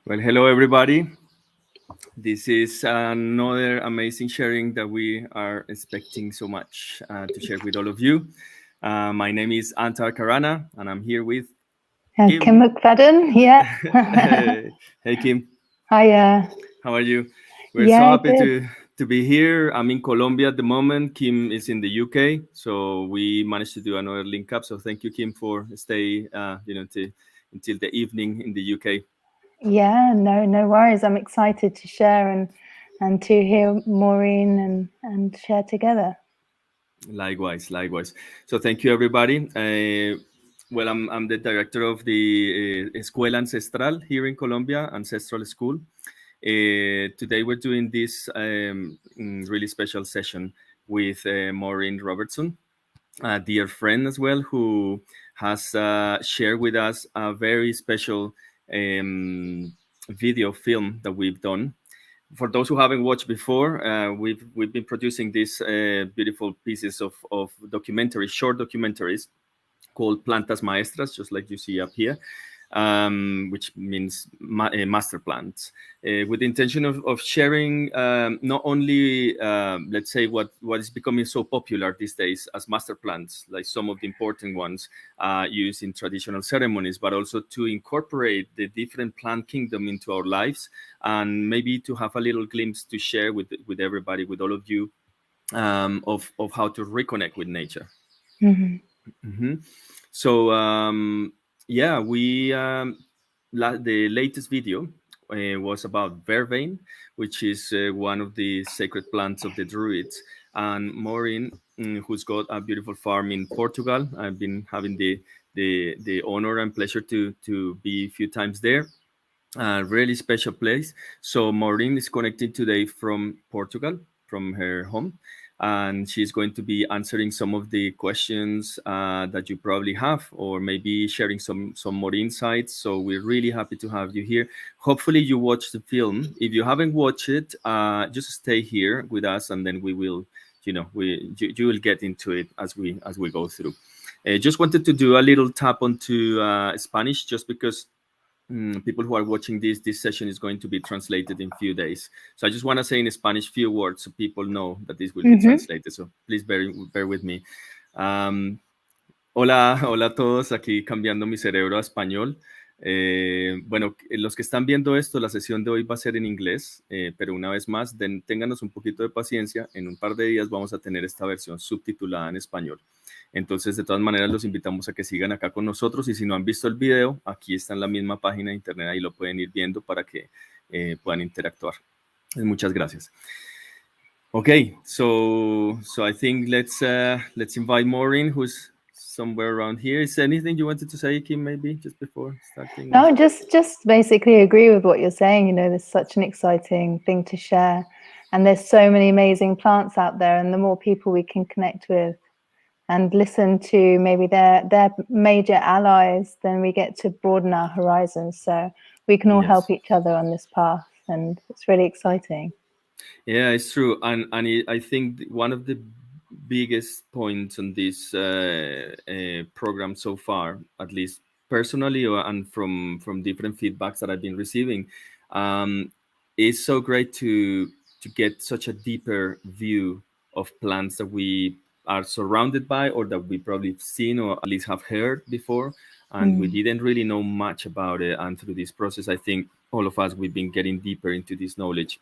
Well, hello everybody. This is another amazing sharing that we are expecting so much to share with all of you. My name is Anthar Kharana, and I'm here with Kim Mcffaden, yeah. Hey Kim. Hiya. How are you? We're so happy to be here. I'm in Colombia at the moment. Kim is in the UK, so we managed to do another link up. So thank you, Kim, for stay until the evening in the UK. Yeah, no worries. I'm excited to share and to hear Maureen and share together. Likewise. So thank you, everybody. Well, I'm the director of the Escuela Ancestral here in Colombia, Ancestral School. Today we're doing this really special session with Maureen Robertson, a dear friend as well, who has shared with us a very special video film that we've done. For those who haven't watched before, we've been producing these beautiful pieces of documentaries, short documentaries called Plantas Maestras, just like you see up here, which means master plants, with the intention of sharing not only, let's say, what is becoming so popular these days as master plants, like some of the important ones used in traditional ceremonies, but also to incorporate the different plant kingdom into our lives, and maybe to have a little glimpse to share with everybody, with all of you, of how to reconnect with nature. Mm-hmm. Mm-hmm. So yeah, we the latest video was about Vervain, which is one of the sacred plants of the Druids, and Maureen, who's got a beautiful farm in Portugal. I've been having the honor and pleasure to be a few times there. A really special place. So Maureen is connected today from Portugal, from her home, and she's going to be answering some of the questions that you probably have, or maybe sharing some more insights. So we're really happy to have you here. Hopefully you watched the film. If you haven't watched it, just stay here with us, and then we will, you will get into it as we go through. Just wanted to do a little tap onto Spanish, just because people who are watching this session is going to be translated in few days. So I just want to say in Spanish few words so people know that this will be translated. So please bear with me. Hola a todos, aquí cambiando mi cerebro a español. Bueno, los que están viendo esto, la sesión de hoy va a ser en inglés, pero una vez más, ténganos un poquito de paciencia. En un par de días vamos a tener esta versión subtitulada en español. Entonces, de todas maneras, los invitamos a que sigan acá con nosotros, y si no han visto el video, aquí está en la misma página de internet, ahí lo pueden ir viendo para que puedan interactuar. Muchas gracias. Okay, so I think let's invite Maureen, who's somewhere around here. Is there anything you wanted to say, Kim, maybe just before starting? No, just basically agree with what you're saying. There's such an exciting thing to share, and there's so many amazing plants out there, and the more people we can connect with and listen to maybe their major allies, then we get to broaden our horizons. So we can all help each other on this path, and it's really exciting. Yeah, it's true. And I think one of the biggest points on this program so far, at least personally, and from different feedbacks that I've been receiving, is so great to get such a deeper view of plants that we are surrounded by, or that we probably have seen or at least have heard before, and we didn't really know much about it. And through this process, I think all of us, we've been getting deeper into this knowledge.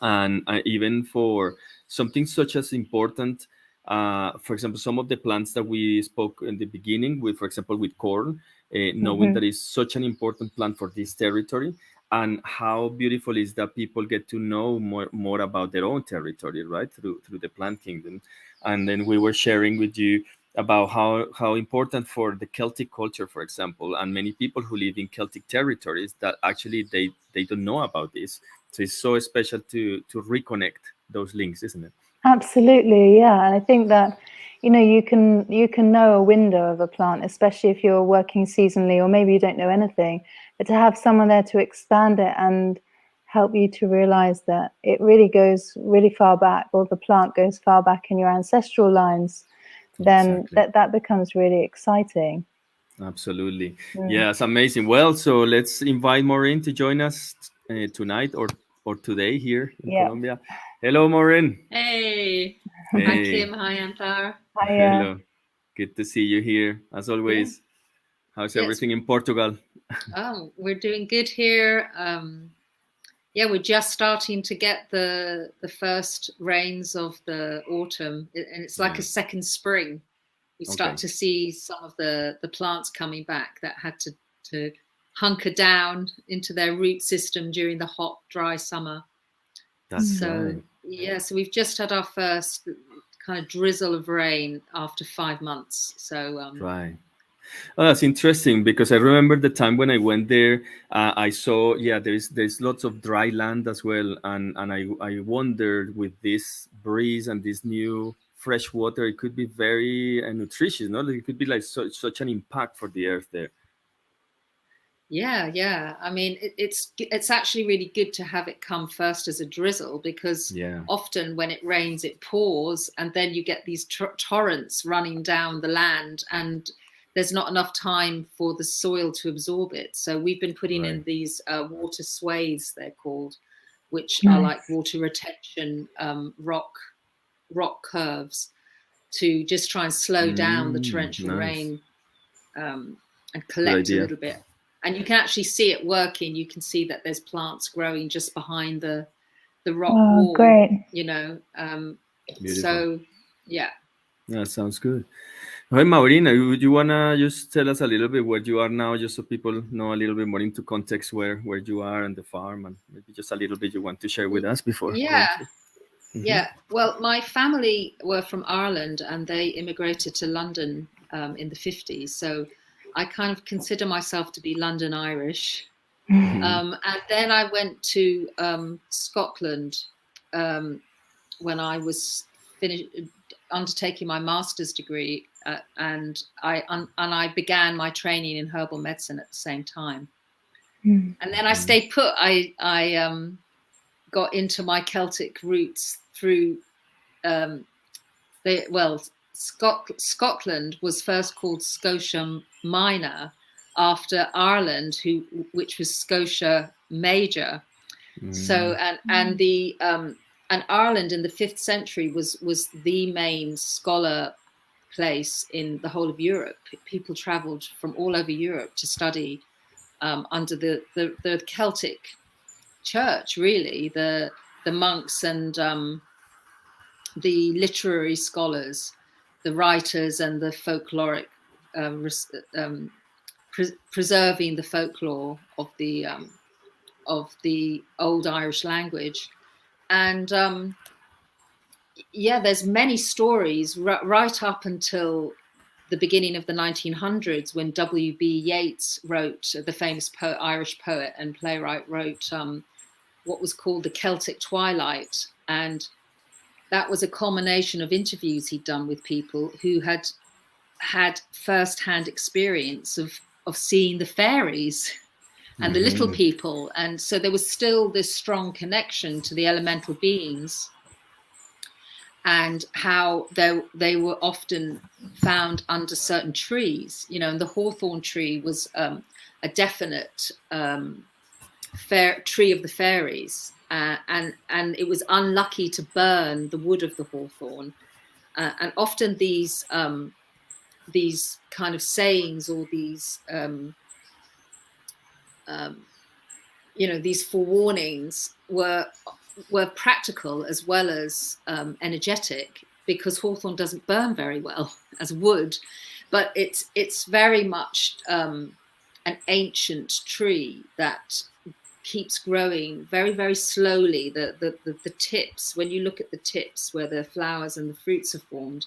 And even for something such as important, for example, some of the plants that we spoke in the beginning with, for example, with corn, knowing that it's such an important plant for this territory, and how beautiful is that people get to know more about their own territory, right, through the plant kingdom. And then we were sharing with you about how important for the Celtic culture, for example, and many people who live in Celtic territories, that actually they don't know about this. So it's so special to reconnect those links, isn't it? Absolutely, yeah. And I think that you can know a window of a plant, especially if you're working seasonally, or maybe you don't know anything, but to have someone there to expand it and help you to realize that it really goes really far back, or the plant goes far back in your ancestral lines, then that becomes really exciting. Absolutely. Yeah, it's amazing. Well, so let's invite Maureen to join us tonight or today here in Yeah. Colombia. Hello, Maureen. Hey. Hi, Hey. Kim. Hi, Anthar. Hello. Good to see you here, as always. How's everything in Portugal? Oh, we're doing good here. We're just starting to get the first rains of the autumn, and it's like a second spring. We start to see some of the plants coming back that had to hunker down into their root system during the hot, dry summer. That's right. Yeah, so we've just had our first kind of drizzle of rain after 5 months. So right. Oh, that's interesting, because I remember the time when I went there, I saw, there's lots of dry land as well. And I wondered, with this breeze and this new fresh water, it could be very nutritious, no? It could be like such an impact for the earth there. Yeah. I mean, it's actually really good to have it come first as a drizzle, because often when it rains, it pours, and then you get these torrents running down the land, and there's not enough time for the soil to absorb it. So we've been putting in these water swathes, they're called, which are like water retention rock curves, to just try and slow down the torrential rain and collect a little bit. And you can actually see it working. You can see that there's plants growing just behind the rock wall. Great. You know, so yeah. Yeah, sounds good. Hi, Maureen, would you wanna just tell us a little bit where you are now, just so people know a little bit more into context where you are and the farm, and maybe just a little bit you want to share with us before? Yeah. Well, my family were from Ireland, and they immigrated to London in the 50s. So I kind of consider myself to be London Irish. And then I went to Scotland when I was undertaking my master's degree, and I began my training in herbal medicine at the same time. And then I stayed put. I got into my Celtic roots through Scotland was first called Scotia Minor, after Ireland, which was Scotia Major. So and Ireland in the 5th century was the main scholar place in the whole of Europe. People travelled from all over Europe to study under the Celtic Church, really, the monks and the literary scholars, the writers, and the folkloric, preserving the folklore of the old Irish language. And there's many stories right up until the beginning of the 1900s, when W.B. Yeats wrote, the famous Irish poet and playwright, wrote what was called the Celtic Twilight. And that was a culmination of interviews he'd done with people who had first-hand experience of seeing the fairies and the little people. And so there was still this strong connection to the elemental beings, and how they were often found under certain trees. You know, and the hawthorn tree was a definite tree of the fairies. And it was unlucky to burn the wood of the hawthorn. And often these kind of sayings, or these these forewarnings were practical as well as energetic, because hawthorn doesn't burn very well as wood, but it's very much an ancient tree that keeps growing very, very slowly. The tips, when you look at the tips where the flowers and the fruits are formed,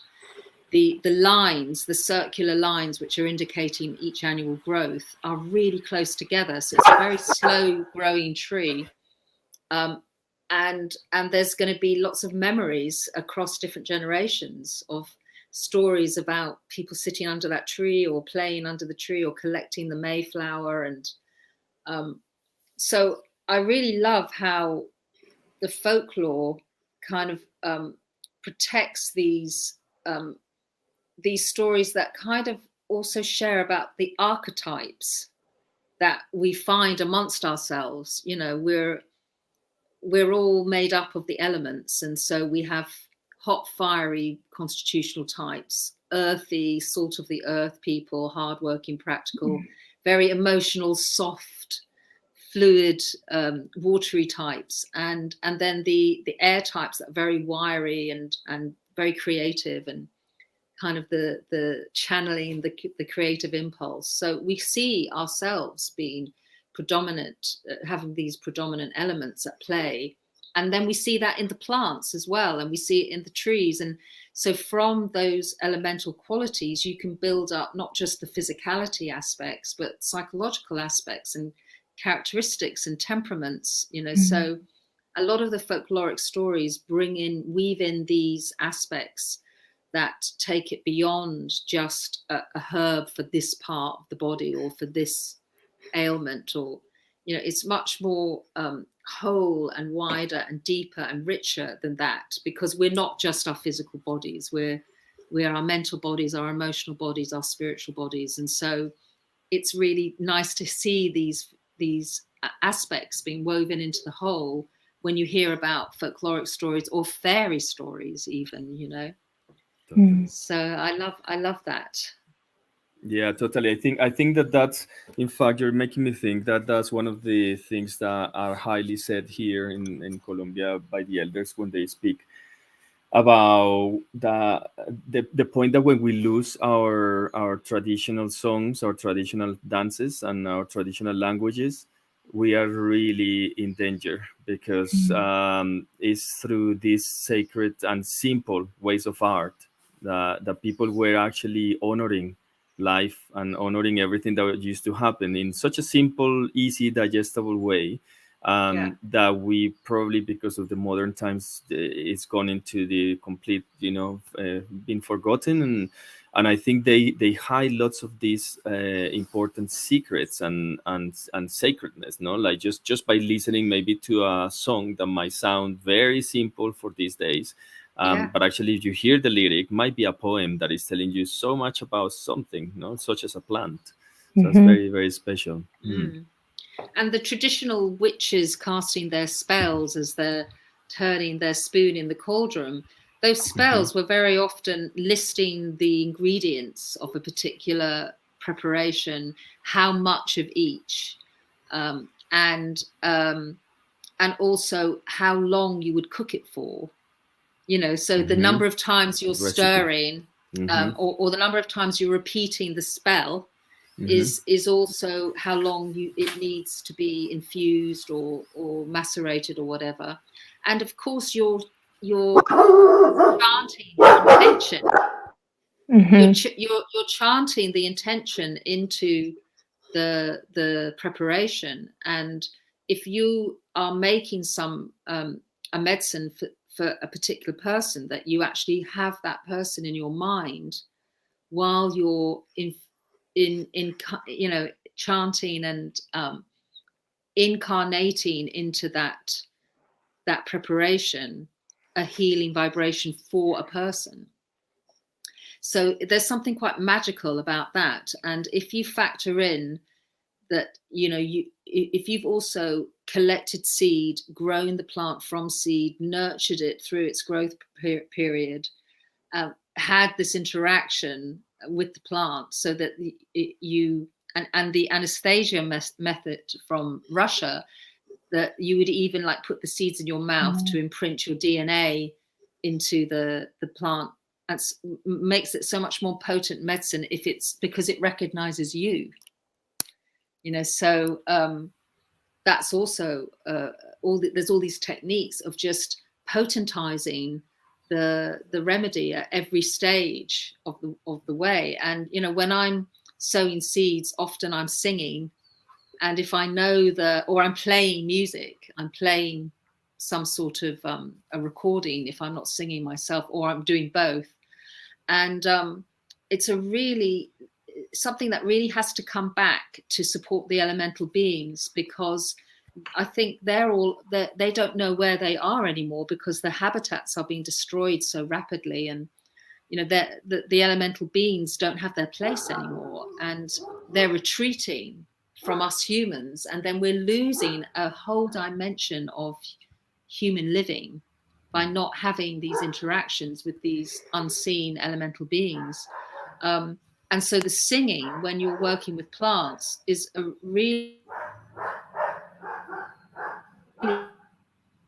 the lines, the circular lines which are indicating each annual growth, are really close together. So it's a very slow growing tree. And there's going to be lots of memories across different generations of stories about people sitting under that tree, or playing under the tree, or collecting the Mayflower. And so I really love how the folklore kind of protects these stories that kind of also share about the archetypes that we find amongst ourselves. You know, we're all made up of the elements, and so we have hot, fiery constitutional types, earthy, salt of the earth people, hardworking, practical, very emotional, soft, fluid, watery types, and then the air types that are very wiry and very creative, and kind of the channeling the creative impulse. So we see ourselves being predominant, having these predominant elements at play. And then we see that in the plants as well, and we see it in the trees. And so from those elemental qualities, you can build up not just the physicality aspects, but psychological aspects and characteristics and temperaments, you know. So a lot of the folkloric stories weave in these aspects that take it beyond just a herb for this part of the body or for this ailment, or, you know, it's much more whole and wider and deeper and richer than that, because we're not just our physical bodies, we're our mental bodies, our emotional bodies, our spiritual bodies. And so it's really nice to see these aspects being woven into the whole when you hear about folkloric stories or fairy stories even, you know. So I love that. Yeah, totally. I think that that's, in fact, you're making me think that that's one of the things that are highly said here in Colombia by the elders when they speak about the point that when we lose our traditional songs, our traditional dances, and our traditional languages, we are really in danger, because it's through these sacred and simple ways of art that people were actually honoring life and honoring everything that used to happen in such a simple, easy, digestible way, that we probably, because of the modern times, it's gone into the complete, been forgotten. And I think they hide lots of these important secrets and sacredness, no? Like just by listening maybe to a song that might sound very simple for these days, but actually, if you hear the lyric, might be a poem that is telling you so much about something, no, such as a plant. So it's very, very special. And the traditional witches casting their spells as they're turning their spoon in the cauldron, those spells were very often listing the ingredients of a particular preparation, how much of each, and also how long you would cook it for. You know, so the number of times you're stirring, or the number of times you're repeating the spell is also how long it needs to be infused or macerated or whatever. And of course, you're chanting the intention. You're chanting the intention into the preparation. And if you are making a medicine for a particular person, that you actually have that person in your mind while you're chanting and incarnating into that preparation a healing vibration for a person. So there's something quite magical about that. And if you factor in that, if you've also collected seed, grown the plant from seed, nurtured it through its growth period, had this interaction with the plant, so that and the anesthesia method from Russia, that you would even like put the seeds in your mouth to imprint your DNA into the plant, and makes it so much more potent medicine if it's because it recognizes you. So that's also there's all these techniques of just potentizing the remedy at every stage of the way. And when I'm sowing seeds, often I'm singing, and if I know or I'm playing music, I'm playing some sort of a recording if I'm not singing myself, or I'm doing both. And it's something that really has to come back to support the elemental beings, because I think they don't know where they are anymore, because their habitats are being destroyed so rapidly. And the elemental beings don't have their place anymore, and they're retreating from us humans, and then we're losing a whole dimension of human living by not having these interactions with these unseen elemental beings. And so the singing, when you're working with plants, is a really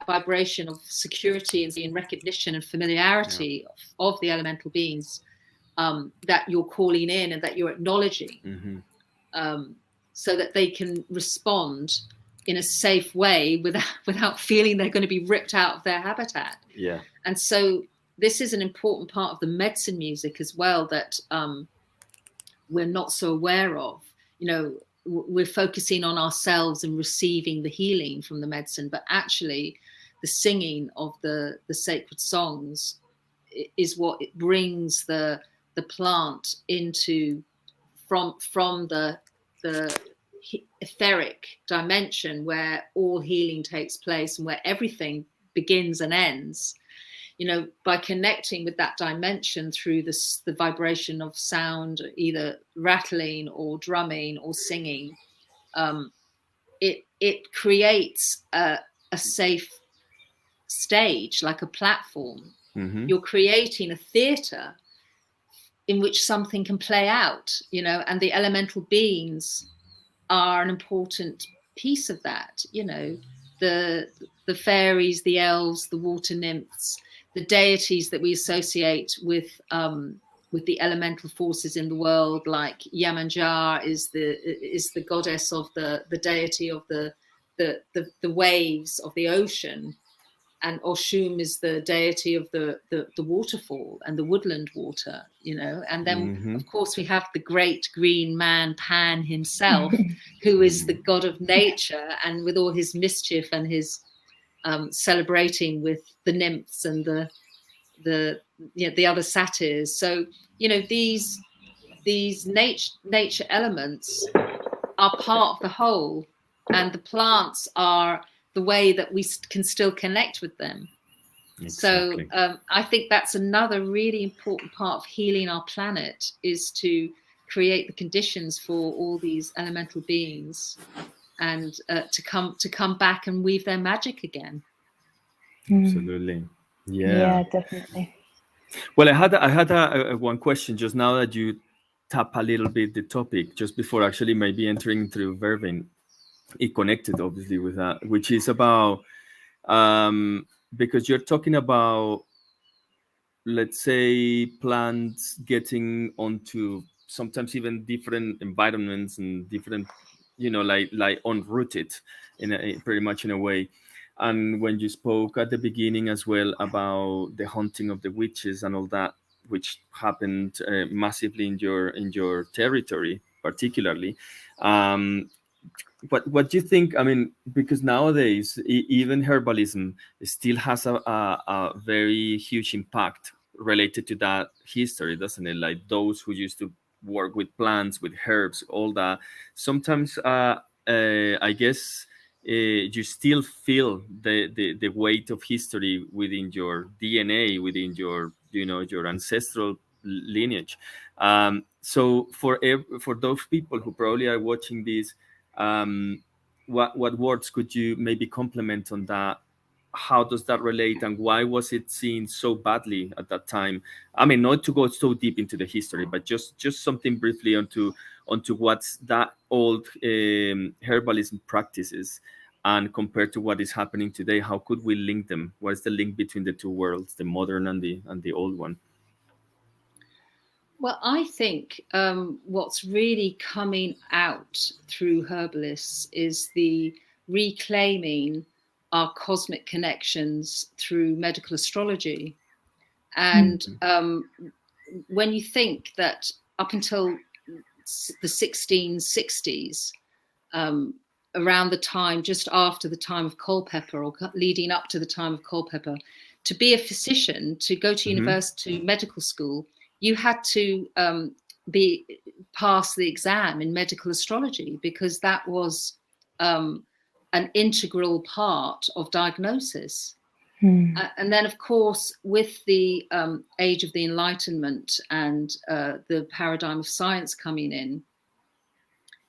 vibration of security and recognition and familiarity of the elemental beings that you're calling in and that you're acknowledging, so that they can respond in a safe way without feeling they're going to be ripped out of their habitat. Yeah. And so this is an important part of the medicine music as well that we're not so aware of. We're focusing on ourselves and receiving the healing from the medicine, but actually the singing of the sacred songs is what it brings the plant into from the etheric dimension where all healing takes place and where everything begins and ends. By connecting with that dimension through the vibration of sound, either rattling or drumming or singing, it creates a safe stage, like a platform. You're creating a theater in which something can play out, and the elemental beings are an important piece of that. The fairies, the elves, the water nymphs, the deities that we associate with the elemental forces in the world, like Yamanjar is the goddess of the deity of the waves of the ocean, and Oshun is the deity of the waterfall and the woodland water, and then of course we have the great green man Pan himself, who is the god of nature, and with all his mischief and his celebrating with the nymphs and the other satyrs. So these nature elements are part of the whole, and the plants are the way that we can still connect with them. Exactly. So I think that's another really important part of healing our planet, is to create the conditions for all these elemental beings and to come back and weave their magic again. Absolutely. Yeah, definitely. Well, I had a one question just now that you tap a little bit the topic, just before actually maybe entering through Vervain. It connected obviously with that, which is about because you're talking about, let's say, plants getting onto sometimes even different environments and different, like unrooted pretty much in a way. And when you spoke at the beginning as well about the hunting of the witches and all that, which happened massively in your territory particularly, what do you think? I mean, because nowadays even herbalism still has a very huge impact related to that history, doesn't it? Like those who used to work with plants, with herbs, all that. Sometimes I guess you still feel the weight of history within your DNA, within your your ancestral lineage. So for those people who probably are watching this, what words could you maybe complement on that? How does that relate, and why was it seen so badly at that time? I mean, not to go so deep into the history, but just something briefly onto what's that old herbalism practices, and compared to what is happening today, how could we link them? What is the link between the two worlds, the modern and the old one? Well, I think what's really coming out through herbalists is the reclaiming our cosmic connections through medical astrology. And when you think that up until the 1660s, around the time, just after the time of Culpeper, or leading up to the time of Culpeper, to be a physician, to go to university, medical school, you had to pass the exam in medical astrology, because that was an integral part of diagnosis. And then, of course, with the age of the Enlightenment and the paradigm of science coming in,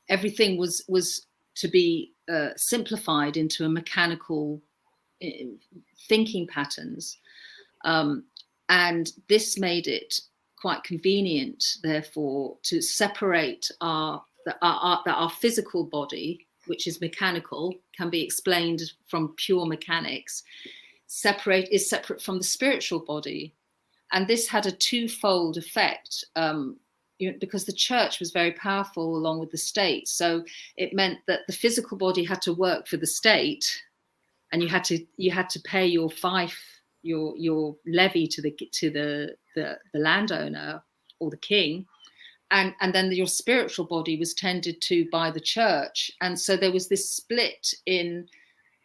everything was to be simplified into a mechanical thinking patterns. And this made it quite convenient, therefore, to separate our physical body, which is mechanical, can be explained from pure mechanics, is separate from the spiritual body. And this had a twofold effect, because the church was very powerful along with the state. So it meant that the physical body had to work for the state, and you had to pay your fief, your levy to the landowner or the king, and then your spiritual body was tended to by the church. And so there was this split in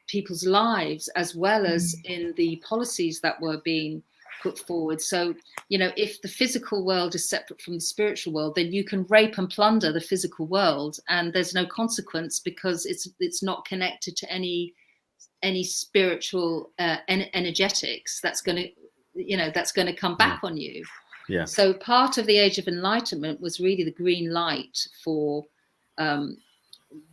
people's lives as well as in the policies that were being put forward. So, if the physical world is separate from the spiritual world, then you can rape and plunder the physical world, and there's no consequence because it's not connected to any spiritual energetics that's going to come back on you. Yeah. So part of the Age of Enlightenment was really the green light for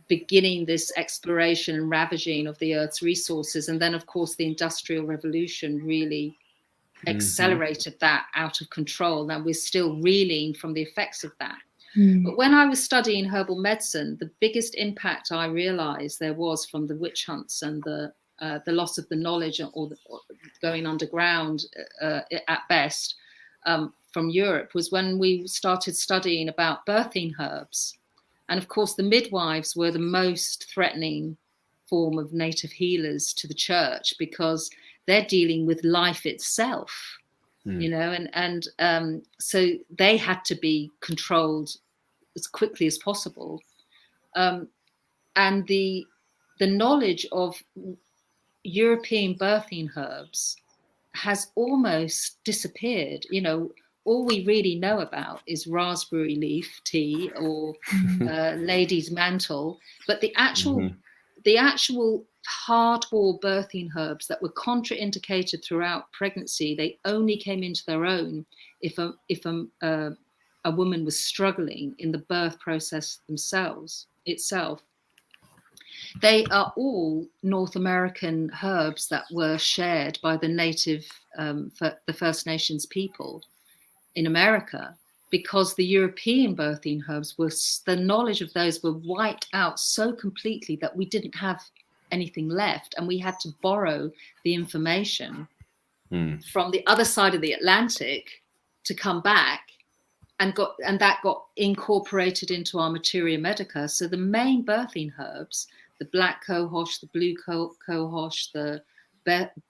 beginning this exploration and ravaging of the Earth's resources. And then, of course, the Industrial Revolution really accelerated that out of control. Now we're still reeling from the effects of that. But when I was studying herbal medicine, the biggest impact I realized there was from the witch hunts and the loss of the knowledge or going underground at best from Europe was when we started studying about birthing herbs. And of course, the midwives were the most threatening form of native healers to the church because they're dealing with life itself, and so they had to be controlled as quickly as possible. And the knowledge of European birthing herbs has almost disappeared. All we really know about is raspberry leaf tea or lady's mantle, but the actual hardcore birthing herbs that were contraindicated throughout pregnancy, they only came into their own if a woman was struggling in the birth process itself. They are all North American herbs that were shared by the native, the First Nations people in America, because the European birthing herbs the knowledge of those were wiped out so completely that we didn't have anything left, and we had to borrow the information from the other side of the Atlantic to come back, and that got incorporated into our materia medica. So the main birthing herbs, the black cohosh, the blue cohosh, the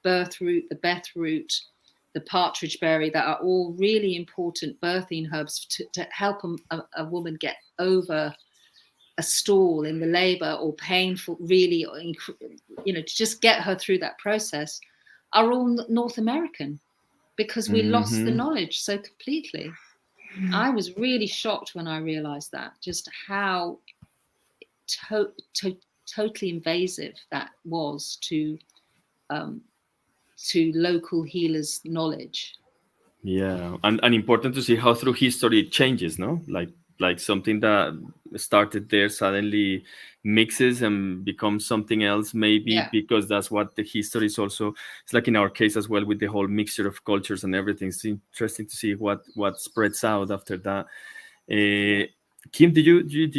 birth root, the beth root, the partridge berry, that are all really important birthing herbs to help a woman get over a stall in the labor or painful, really, to just get her through that process, are all North American, because we lost the knowledge so completely. I was really shocked when I realized that, just how totally invasive that was to local healers' knowledge. Yeah, and important to see how through history it changes, no? Like something that started there suddenly mixes and becomes something else, maybe because that's what the history is also. It's like in our case as well with the whole mixture of cultures and everything. It's interesting to see what spreads out after that. Kim, did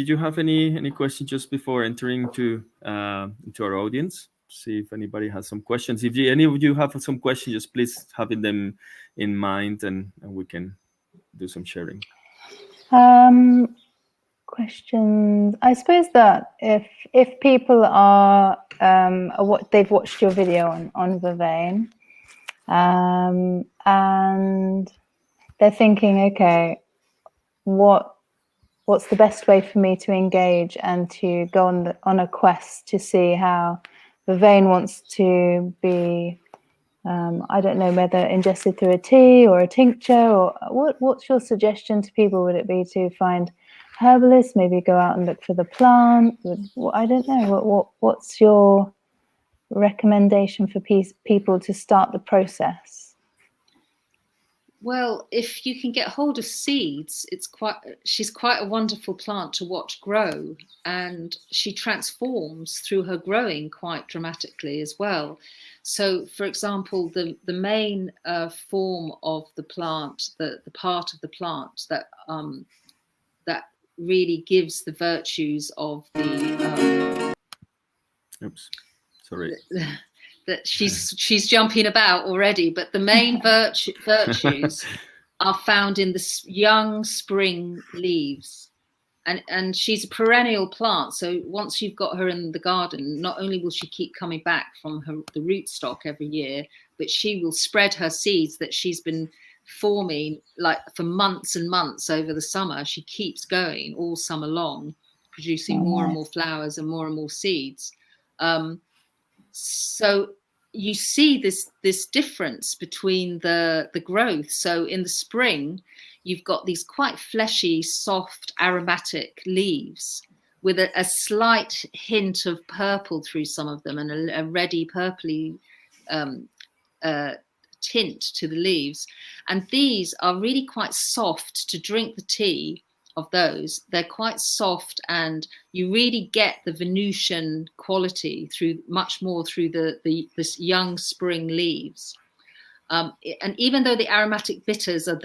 you have any questions just before entering into our audience? See if anybody has some questions. If any of you have some questions, just please having them in mind, and we can do some sharing. Questions. I suppose that if people are what they've watched your video on Vervain, and they're thinking, okay, what's the best way for me to engage and to go on a quest to see how Vervain wants to be, I don't know, whether ingested through a tea or a tincture, or what's your suggestion to people? Would it be to find herbalists, maybe go out and look for the plant? I don't know. What's your recommendation for people to start the process? Well, if you can get hold of seeds, she's quite a wonderful plant to watch grow, and she transforms through her growing quite dramatically as well. So, for example, the main form of the plant, the part of the plant that really gives the virtues of the oops, sorry. That she's jumping about already, but the main virtues are found in the young spring leaves, and she's a perennial plant. So once you've got her in the garden, not only will she keep coming back from the rootstock every year, but she will spread her seeds that she's been forming like for months and months over the summer. She keeps going all summer long, producing more and more flowers and more seeds. So you see this difference between the growth. So in the spring, you've got these quite fleshy, soft, aromatic leaves with a slight hint of purple through some of them, and a reddy purpley tint to the leaves. And these are really quite soft to drink the tea of those. They're quite soft, and you really get the Venusian quality much more through this young spring leaves. And even though the aromatic bitters are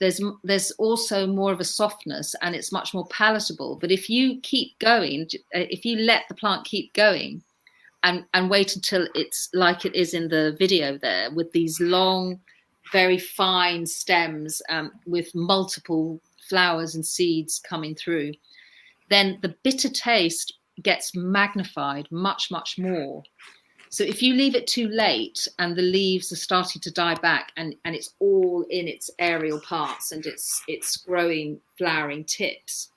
there's also more of a softness, and it's much more palatable. But if you keep going, if you let the plant keep going and wait until it's like it is in the video there, with these long, very fine stems with multiple flowers and seeds coming through, then the bitter taste gets magnified much more. So if you leave it too late and the leaves are starting to die back, and it's all in its aerial parts and it's growing flowering tips,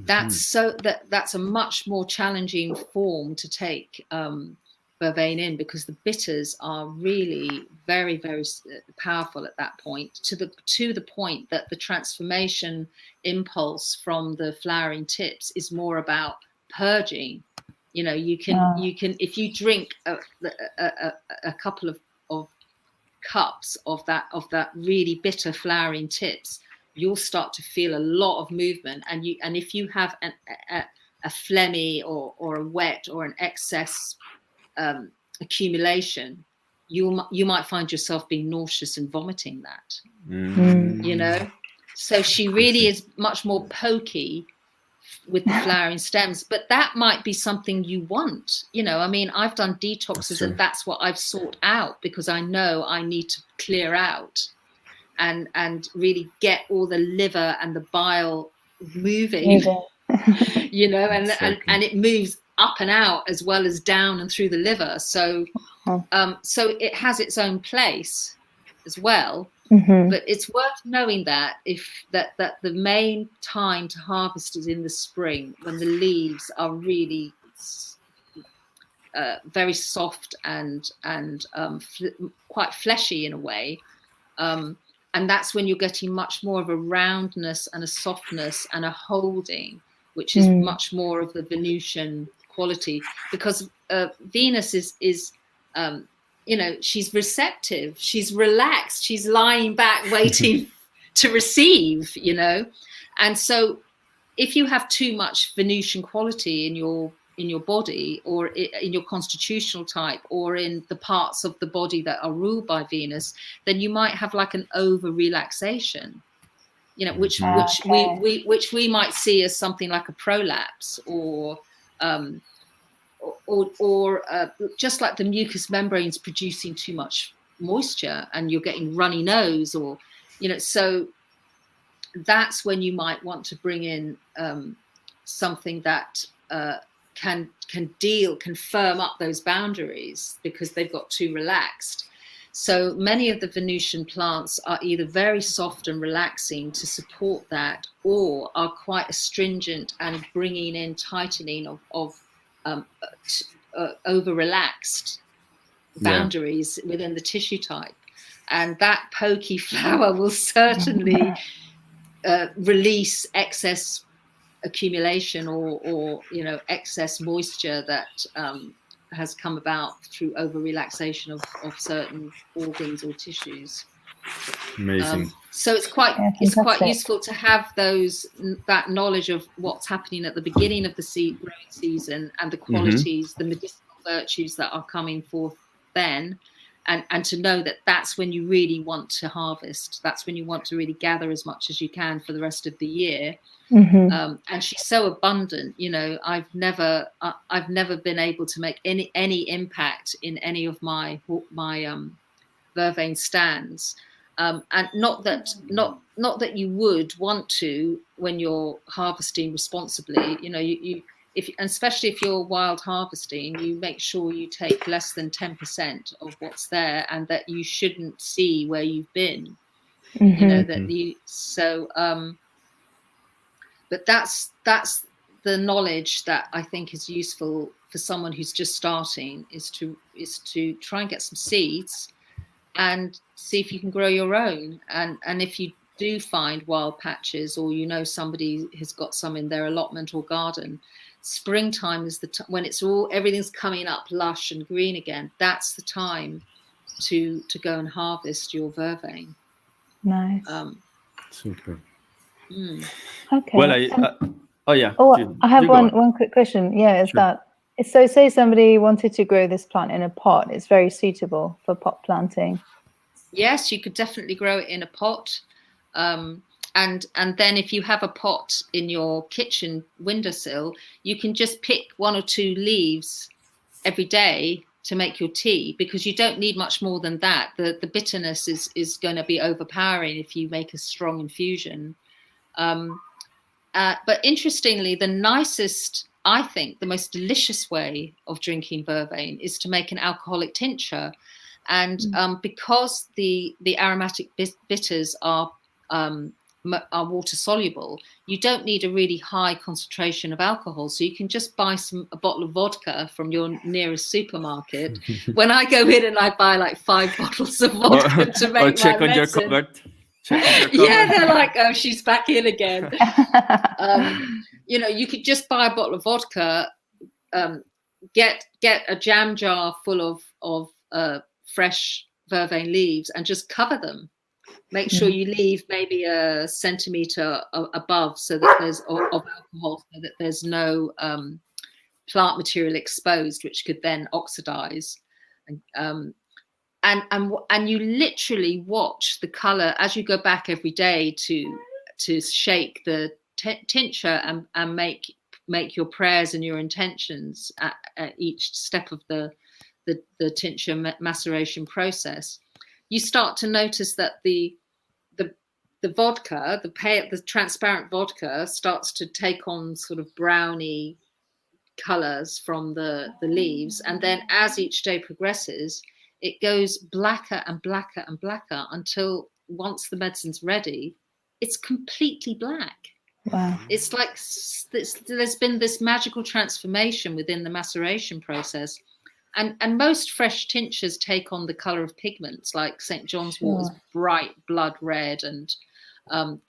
that's a much more challenging form to take Vervain in, because the bitters are really very, very powerful at that point, to the point that the transformation impulse from the flowering tips is more about purging. You know, you can if you drink a couple of cups of that really bitter flowering tips, you'll start to feel a lot of movement, and if you have a phlegmy or a wet or an excess accumulation, you might find yourself being nauseous and vomiting that. You know, so she really is much more pokey with the flowering stems, but that might be something you want. You know, I mean, I've done detoxes, and that's what I've sought out, because I know I need to clear out and really get all the liver and the bile moving. You know, and it moves up and out as well as down and through the liver. So so it has its own place as well. But it's worth knowing that that the main time to harvest is in the spring, when the leaves are really very soft and quite fleshy in a way. And that's when you're getting much more of a roundness and a softness and a holding, which is much more of the Venusian quality, because Venus is you know, she's receptive, she's relaxed, she's lying back waiting to receive, you know. And so if you have too much Venusian quality in your body, or in your constitutional type, or in the parts of the body that are ruled by Venus, then you might have like an over relaxation, you know, which we might see as something like a prolapse, or just like the mucous membranes producing too much moisture and you're getting runny nose, or, you know, so that's when you might want to bring in something that can firm up those boundaries, because they've got too relaxed. So many of the Venusian plants are either very soft and relaxing to support that, or are quite astringent and bringing in tightening of over-relaxed boundaries within the tissue type. And that pokey flower will certainly release excess accumulation or you know, excess moisture that has come about through over relaxation of certain organs or tissues. Amazing. So it's quite useful to have that knowledge of what's happening at the beginning of the growing season and the qualities, the medicinal virtues that are coming forth then, and to know that that's when you really want to harvest. That's when you want to really gather as much as you can for the rest of the year. And she's so abundant. You know, I've never been able to make any impact in any of my Vervain stands. And not that you would want to when you're harvesting responsibly. You know, especially if you're wild harvesting, you make sure you take less than 10% of what's there, and that you shouldn't see where you've been. You know that but that's the knowledge that I think is useful for someone who's just starting, is to try and get some seeds and see if you can grow your own. And if you do find wild patches, or you know somebody has got some in their allotment or garden, springtime is the when everything's coming up lush and green again. That's the time to go and harvest your Vervain. Nice. Super. Okay. Well, I have one quick question. Yeah, is that so? Say somebody wanted to grow this plant in a pot. It's very suitable for pot planting. Yes, you could definitely grow it in a pot. And then if you have a pot in your kitchen windowsill, you can just pick 1 or 2 leaves every day to make your tea, because you don't need much more than that. The bitterness is going to be overpowering if you make a strong infusion. But interestingly, the nicest, I think, the most delicious way of drinking Vervain is to make an alcoholic tincture. And because the aromatic bitters are water soluble, you don't need a really high concentration of alcohol. So you can just buy a bottle of vodka from your nearest supermarket. When I go in and I buy like 5 bottles of vodka to make check my on medicine. Your cupboard. Yeah, they're like, oh, she's back in again. You know, you could just buy a bottle of vodka, get a jam jar full of fresh Vervain leaves, and just cover them. Make sure you leave maybe a centimetre above, so that there's of alcohol, so that there's no plant material exposed, which could then oxidize. And you literally watch the colour as you go back every day to shake the tincture and make your prayers and your intentions at each step of the tincture maceration process. You start to notice that the vodka, the transparent vodka, starts to take on sort of browny colours from the leaves, and then as each day progresses, it goes blacker and blacker and blacker until once the medicine's ready, it's completely black. Wow. It's like there's been this magical transformation within the maceration process. And most fresh tinctures take on the colour of pigments, like St. John's wort is bright blood red, and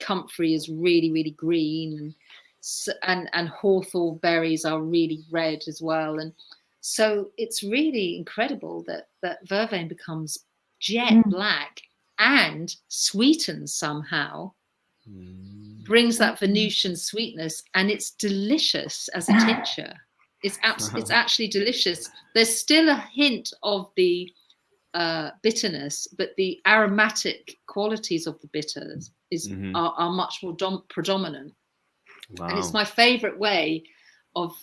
comfrey is really, really green, and hawthorn berries are really red as well. And so it's really incredible that Vervain becomes jet black and sweetens somehow, brings that Venusian sweetness, and it's delicious as a tincture. It's actually delicious. There's still a hint of the bitterness, but the aromatic qualities of the bitters are much more predominant. Wow. And it's my favourite way of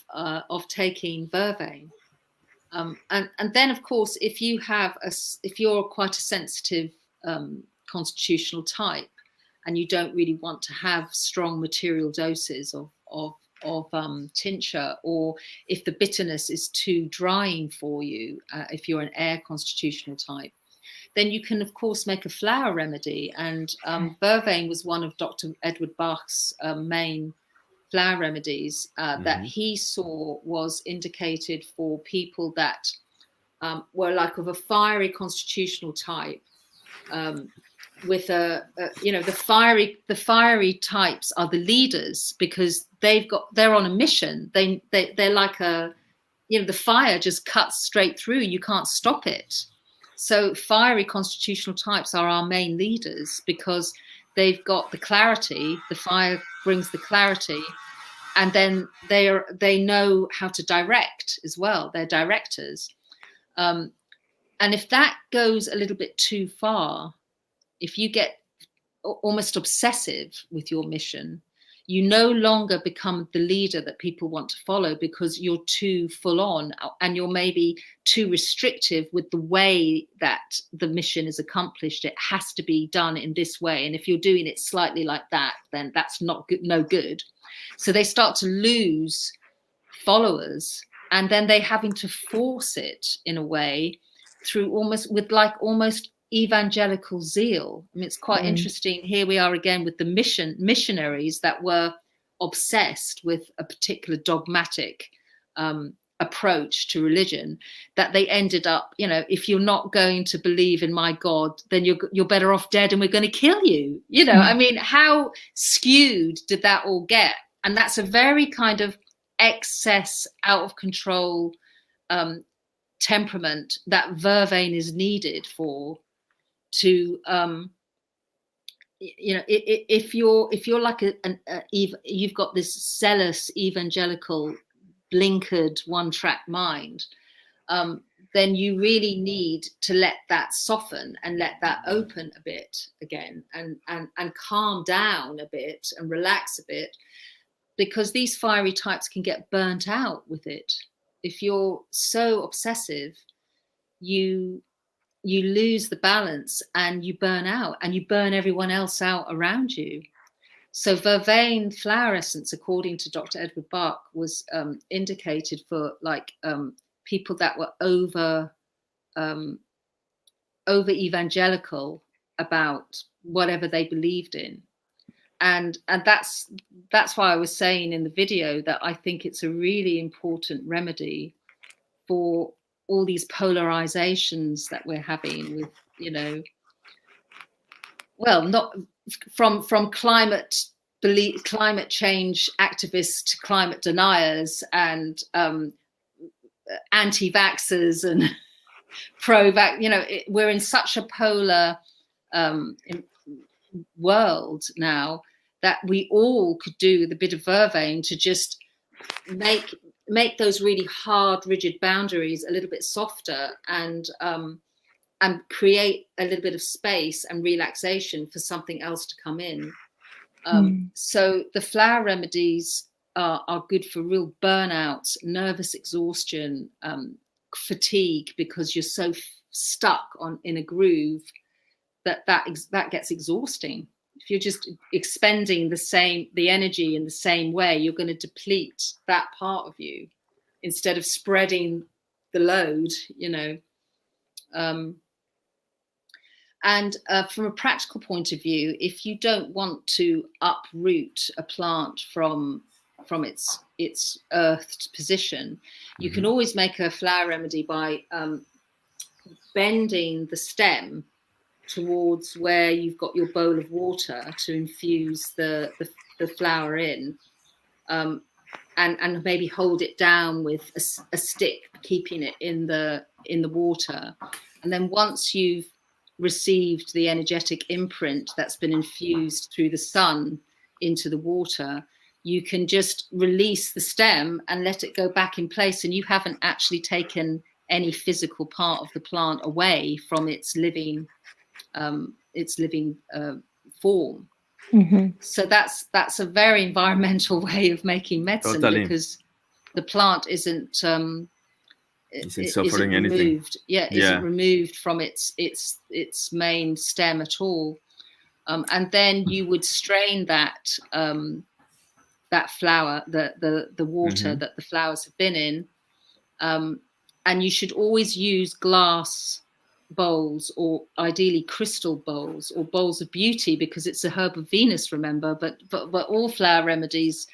taking Vervain. And then, of course, if you're quite a sensitive constitutional type, and you don't really want to have strong material doses of tincture, or if the bitterness is too drying for you, if you're an air constitutional type, then you can, of course, make a flower remedy. And Vervain was one of Dr. Edward Bach's main flower remedies that he saw was indicated for people that were like of a fiery constitutional type. With the fiery types are the leaders, because they're on a mission. They're like the fire just cuts straight through. You can't stop it. So fiery constitutional types are our main leaders because they've got the clarity. The fire brings the clarity, and then they know how to direct as well. They're directors. And if that goes a little bit too far, if you get almost obsessive with your mission, you no longer become the leader that people want to follow because you're too full on, and you're maybe too restrictive with the way that the mission is accomplished. It has to be done in this way. And if you're doing it slightly like that, then that's not good, no good. So they start to lose followers, and then they're having to force it in a way through almost evangelical zeal. I mean, it's quite interesting. Here we are again with the missionaries that were obsessed with a particular dogmatic approach to religion, that they ended up, if you're not going to believe in my God, then you're better off dead and we're going to kill you. I mean, how skewed did that all get? And that's a very kind of excess, out of control temperament that Vervain is needed for. To if you're like you've got this zealous evangelical blinkered one-track mind, then you really need to let that soften and let that open a bit again, and calm down a bit and relax a bit, because these fiery types can get burnt out with it. If you're so obsessive, you lose the balance and you burn out, and you burn everyone else out around you. So Vervain flower essence, according to Dr. Edward Bach, was indicated for people that were over evangelical about whatever they believed in. And that's why I was saying in the video that I think it's a really important remedy for all these polarizations that we're having with, not from climate change activists to climate deniers and anti-vaxxers and pro-vax. We're in such a polar world now that we all could do with a bit of Vervain to just make those really hard, rigid boundaries a little bit softer, and create a little bit of space and relaxation for something else to come in. So the flower remedies are good for real burnout, nervous exhaustion, fatigue, because you're so stuck in a groove that gets exhausting. If you're just expending the energy in the same way, you're going to deplete that part of you instead of spreading the load, And from a practical point of view, if you don't want to uproot a plant from its earthed position, you can always make a flower remedy by bending the stem towards where you've got your bowl of water to infuse the flower in, and maybe hold it down with a stick, keeping it in the water. And then once you've received the energetic imprint that's been infused through the sun into the water, you can just release the stem and let it go back in place, and you haven't actually taken any physical part of the plant away from its living form. So that's a very environmental way of making medicine, because the plant isn't suffering removed. anything. Isn't removed from its main stem at all. And then you would strain that flower, the water that the flowers have been in, and you should always use glass bowls, or ideally crystal bowls, or bowls of beauty, because it's a herb of Venus, remember. But all flower remedies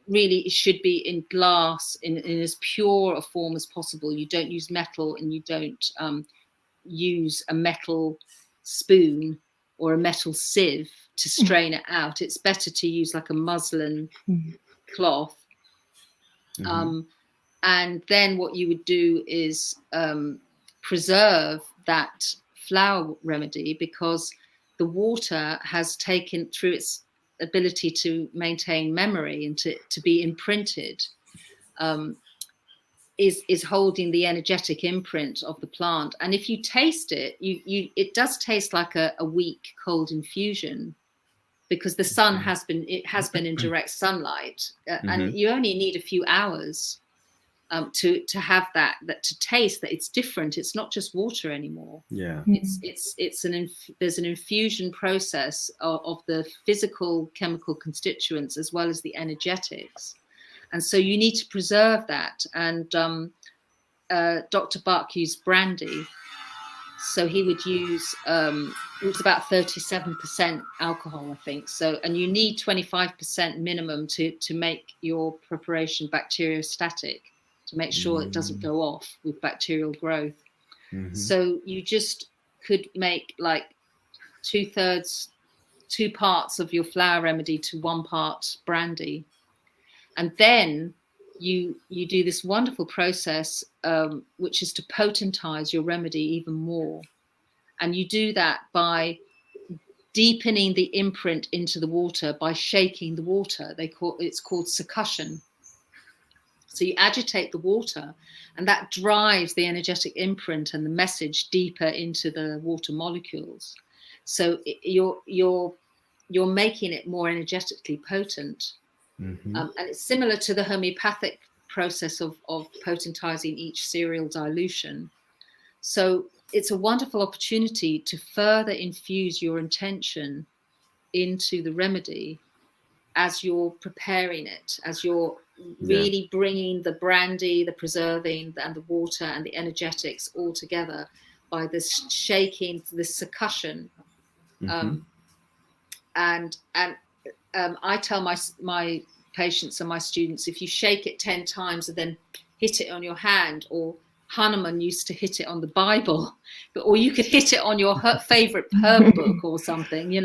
really should be in glass, in as pure a form as possible. You don't use metal, and you don't use a metal spoon or a metal sieve to strain it out. It's better to use like a muslin cloth. And then what you would do is preserve that flower remedy, because the water has taken, through its ability to maintain memory and to be imprinted, is holding the energetic imprint of the plant. And if you taste it, it does taste like a weak cold infusion, because the sun has been in direct sunlight, and you only need a few hours to have that to taste that it's different. It's not just water anymore. Yeah, there's an infusion process of the physical chemical constituents as well as the energetics, and so you need to preserve that. And Dr. Bach used brandy, so he would use it was about 37% alcohol, I think. So, and you need 25% minimum to make your preparation bacteriostatic, to make sure it doesn't go off with bacterial growth. So you just could make like 2 parts of your flower remedy to 1 part brandy. And then you do this wonderful process, which is to potentize your remedy even more. And you do that by deepening the imprint into the water, by shaking the water. It's called succussion. So you agitate the water, and that drives the energetic imprint and the message deeper into the water molecules. So you're making it more energetically potent. And it's similar to the homeopathic process of potentizing each cereal dilution. So it's a wonderful opportunity to further infuse your intention into the remedy as you're preparing it, as you're really bringing the brandy, the preserving, and the water and the energetics all together by this shaking, this succussion. And I tell my patients and my students, if you shake it 10 times and then hit it on your hand, or Hanuman used to hit it on the Bible, or you could hit it on your favorite herb book or something,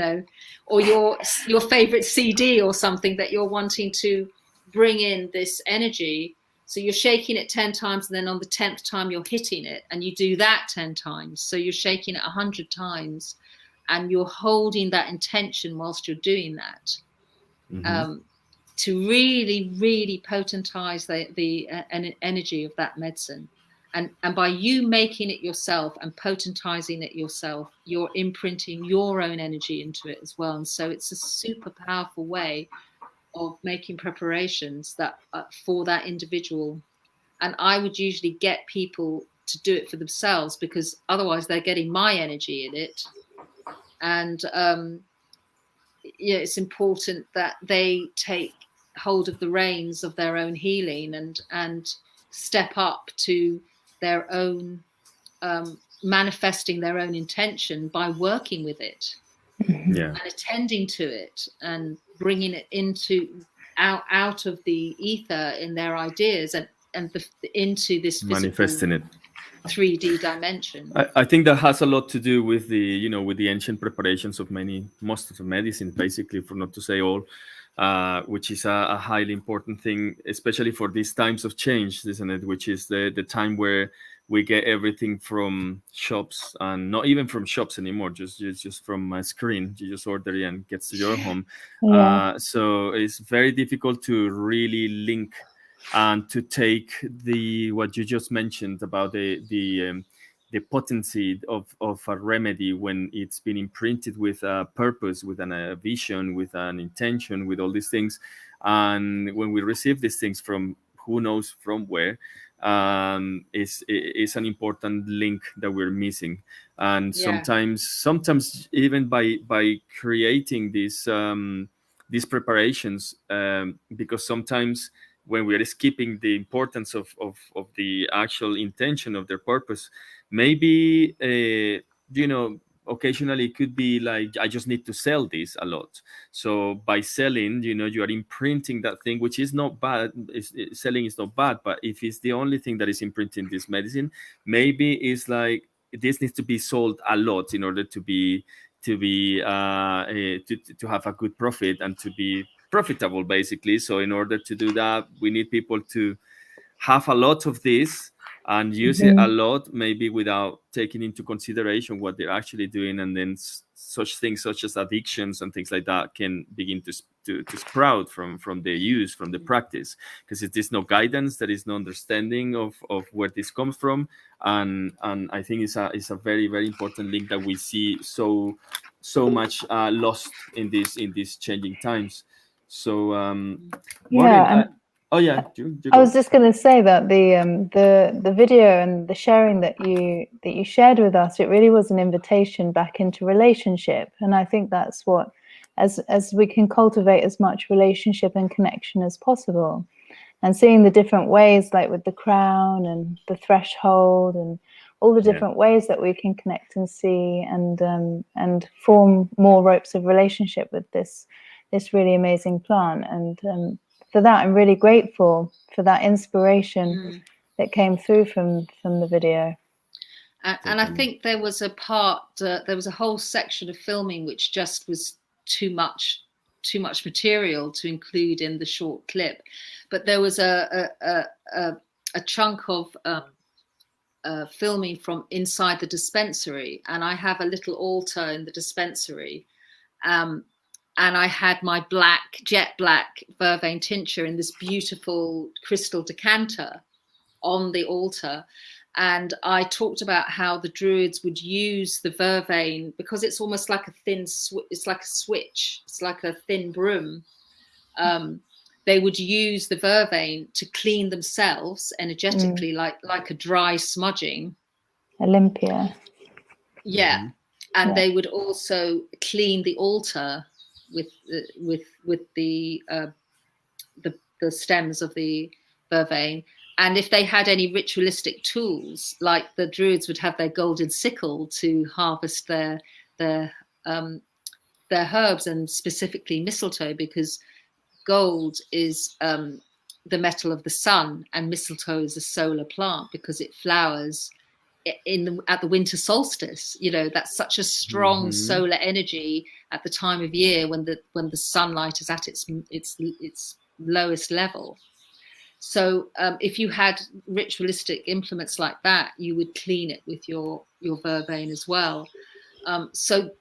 or your favorite CD or something that you're wanting to bring in this energy. So you're shaking it 10 times, and then on the 10th time you're hitting it, and you do that 10 times. So you're shaking it 100 times, and you're holding that intention whilst you're doing that. To really, really potentize the energy of that medicine. And by you making it yourself and potentizing it yourself, you're imprinting your own energy into it as well. And so it's a super powerful way of making preparations that for that individual. And I would usually get people to do it for themselves, because otherwise they're getting my energy in it. And it's important that they take hold of the reins of their own healing and step up to their own manifesting their own intention by working with it and attending to it and bringing it out of the ether in their ideas and into this physical, manifesting it 3D dimension. I think that has a lot to do with the ancient preparations of most of the medicine, basically, for not to say all, which is a highly important thing, especially for these times of change, isn't it? Which is the time where we get everything from shops, and not even from shops anymore, just from a screen. You just order it and it gets to your home. So it's very difficult to really link and to take what you just mentioned about the potency of a remedy when it's been imprinted with a purpose, with a vision, with an intention, with all these things. And when we receive these things from who knows from where, is an important link that we're missing. And sometimes even by creating these preparations, because sometimes when we are skipping the importance of the actual intention of their purpose, maybe occasionally it could be like, I just need to sell this a lot. So by selling, you are imprinting that thing, which is not bad. Selling is not bad, but if it's the only thing that is imprinting this medicine, maybe it's like this needs to be sold a lot in order to have a good profit and to be profitable, basically. So in order to do that, we need people to have a lot of this and use it a lot, maybe without taking into consideration what they're actually doing, and then such things such as addictions and things like that can begin to sprout from the use, from the practice, because it is no guidance, there is no understanding of where this comes from, and I think it's a very, very important link that we see so much lost in these changing times. So Maureen, I was just going to say that the video and the sharing that you shared with us, it really was an invitation back into relationship, and I think that's what, as we can cultivate as much relationship and connection as possible, and seeing the different ways, like with the crown and the threshold and all the different ways that we can connect and see and form more ropes of relationship with this really amazing plant. And for that, I'm really grateful for that inspiration that came through from the video. And I think there was a part, there was a whole section of filming which just was too much material to include in the short clip. But there was a chunk of filming from inside the dispensary, and I have a little altar in the dispensary. And I had my jet black Vervain tincture in this beautiful crystal decanter on the altar. And I talked about how the Druids would use the Vervain, because it's almost like a thin, it's like a switch, it's like a thin broom. They would use the Vervain to clean themselves energetically, like a dry smudging. Olympia. Yeah. And they would also clean the altar with the stems of the Vervain. And if they had any ritualistic tools, like the Druids would have their golden sickle to harvest their herbs, and specifically mistletoe, because gold is the metal of the sun, and mistletoe is a solar plant because it flowers at the winter solstice. You know, that's such a strong solar energy at the time of year when the sunlight is at its lowest level. So if you had ritualistic implements like that, you would clean it with your Vervain as well. So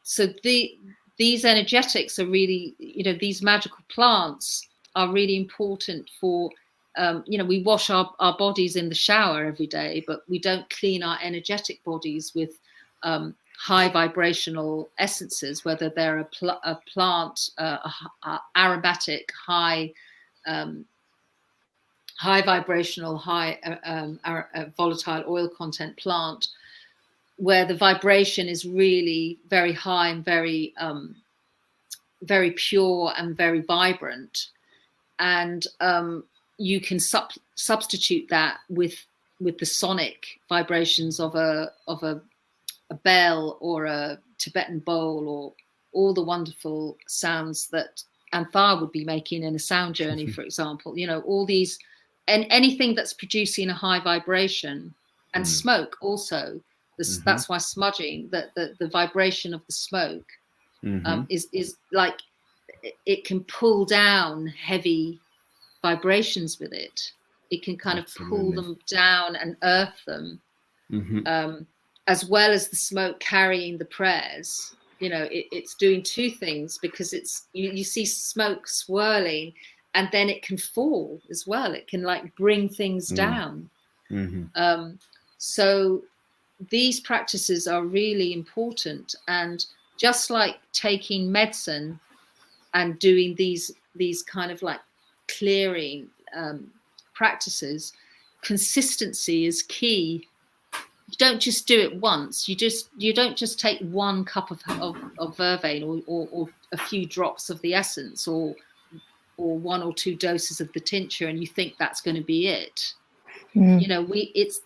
these energetics are really, these magical plants are really important for, we wash our bodies in the shower every day, but we don't clean our energetic bodies with high vibrational essences, whether they're a plant, aromatic, high vibrational, high volatile oil content plant, where the vibration is really very high and very very pure and very vibrant. And you can substitute that with the sonic vibrations of a bell or a Tibetan bowl, or all the wonderful sounds that Anthar would be making in a sound journey, for example. All these, and anything that's producing a high vibration, and smoke also. That's why smudging, the vibration of the smoke is like, it can pull down heavy vibrations with it. It can kind of pull them down and earth them, as well as the smoke carrying the prayers. It's doing two things, because it's you see smoke swirling, and then it can fall as well. It can like bring things down. So these practices are really important, and just like taking medicine and doing these kind of like clearing practices, consistency is key. You don't just do it once. You don't just take one cup of Vervain or a few drops of the essence or one or two doses of the tincture, and you think that's going to be it. It's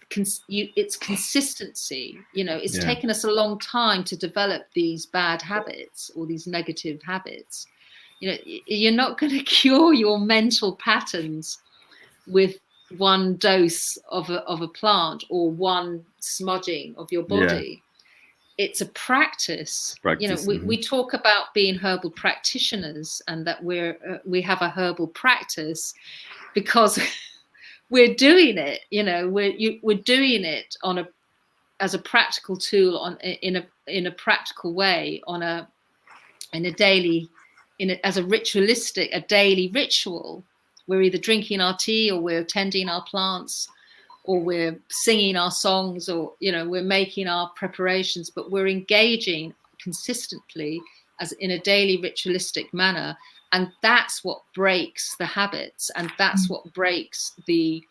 consistency. It's taken us a long time to develop these bad habits or these negative habits. You're not going to cure your mental patterns with one dose of a plant or one smudging of your body. It's a practice. We talk about being herbal practitioners, and that we have a herbal practice because we're doing it. You know, we're doing it as a practical tool in a practical way in a daily, as a ritualistic, a daily ritual. We're either drinking our tea, or we're tending our plants, or we're singing our songs, or, you know, we're making our preparations, but we're engaging consistently as in a daily ritualistic manner. And that's what breaks the habits, and that's what breaks the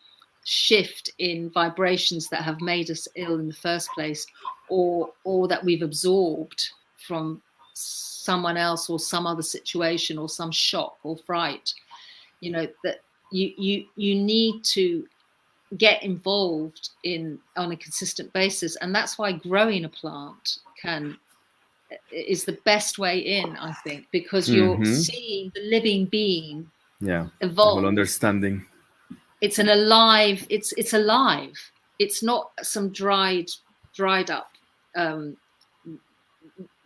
shift in vibrations that have made us ill in the first place, or that we've absorbed from someone else or some other situation or some shock or fright. You know, that you need to get involved on a consistent basis, and that's why growing a plant is the best way in, I think, because you're seeing the living being evolve. Whole understanding. It's an alive. It's alive. It's not some dried up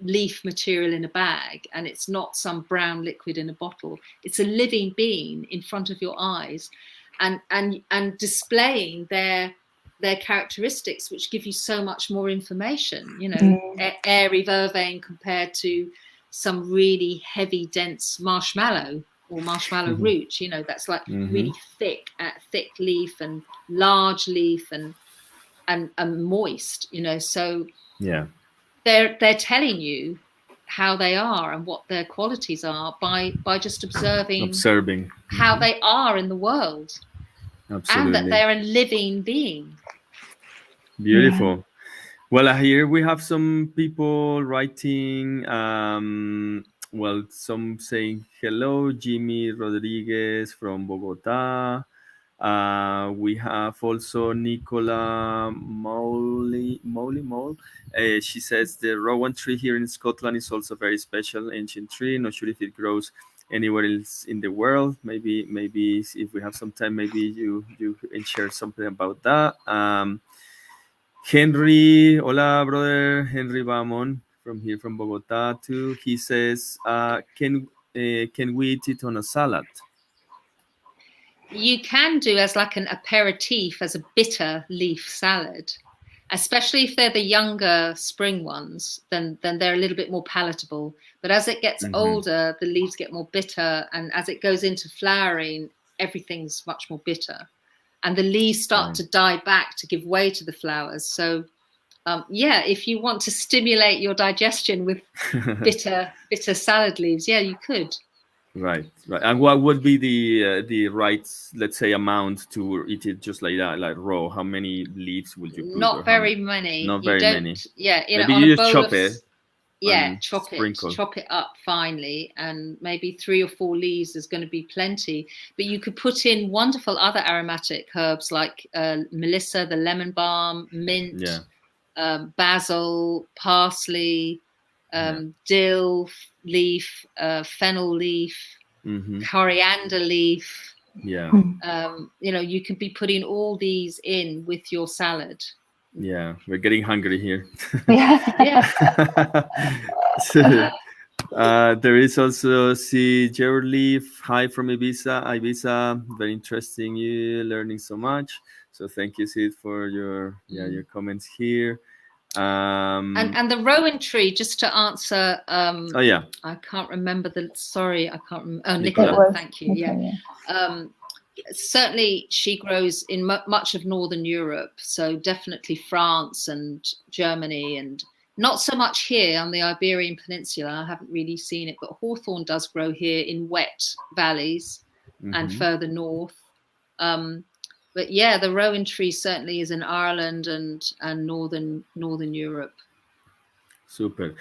leaf material in a bag, and it's not some brown liquid in a bottle. It's a living being in front of your eyes, and displaying their characteristics, which give you so much more information. You know, airy vervain compared to some really heavy, dense marshmallow or marshmallow root. You know, that's like really thick leaf and large leaf and moist. You know, so they're telling you how they are and what their qualities are by just observing how they are in the world. Absolutely. And that they're a living being. Beautiful. Well, here we have some people writing. Well, some saying hello, Jimmy Rodriguez from Bogota. We have also Nicola Mole. She says the rowan tree here in Scotland is also very special, ancient tree. Not sure if it grows anywhere else in the world. Maybe if we have some time, maybe you can share something about that. Henry, hola brother, Henry Bamon from here from Bogota too. He says, can we eat it on a salad? You can do as like an aperitif, as a bitter leaf salad, especially if they're the younger spring ones, then they're a little bit more palatable. But as it gets older, the leaves get more bitter, and as it goes into flowering, everything's much more bitter. And the leaves start to die back to give way to the flowers. So, if you want to stimulate your digestion with bitter salad leaves, you could. Right. And what would be the right, let's say, amount to eat it just like that, like raw? How many leaves would you put? Not very many. Not very many. Yeah, maybe you just chop it. Yeah, chop it up finely, and maybe 3 or 4 leaves is going to be plenty. But you could put in wonderful other aromatic herbs like melissa, the lemon balm, mint, basil, parsley, dill leaf, fennel leaf, coriander leaf. You could be putting all these in with your salad. Yeah, we're getting hungry here. Yeah. There is also Gerald Leaf. Hi from Ibiza. Very interesting. You learning so much. So thank you, Sid, for your comments here. And the rowan tree, just to answer. I can't remember I can't remember. Oh, Nicola, thank you. Yeah. Certainly she grows in much of Northern Europe, so definitely France and Germany, and not so much here on the Iberian Peninsula. I haven't really seen it, but hawthorn does grow here in wet valleys and further north. But the rowan tree certainly is in Ireland and Northern Europe. Super.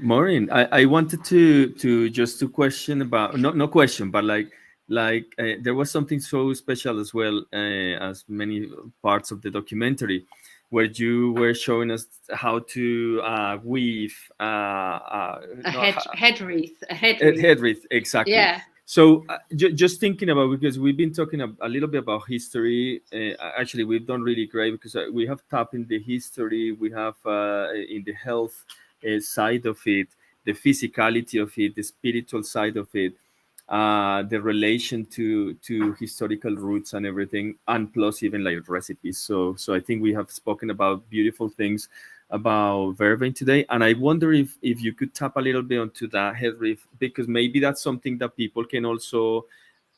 Maureen, I wanted to question about, no question, but like there was something so special as well as many parts of the documentary, where you were showing us how to weave a head wreath. A head wreath, exactly. Yeah. So just thinking about, because we've been talking a little bit about history. Actually, we've done really great because we have tapped in the history, we have in the health side of it, the physicality of it, the spiritual side of it. the relation to historical roots and everything, and plus even like recipes. So I think we have spoken about beautiful things about Vervain today, and I wonder if you could tap a little bit onto that head riff, because maybe that's something that people can also,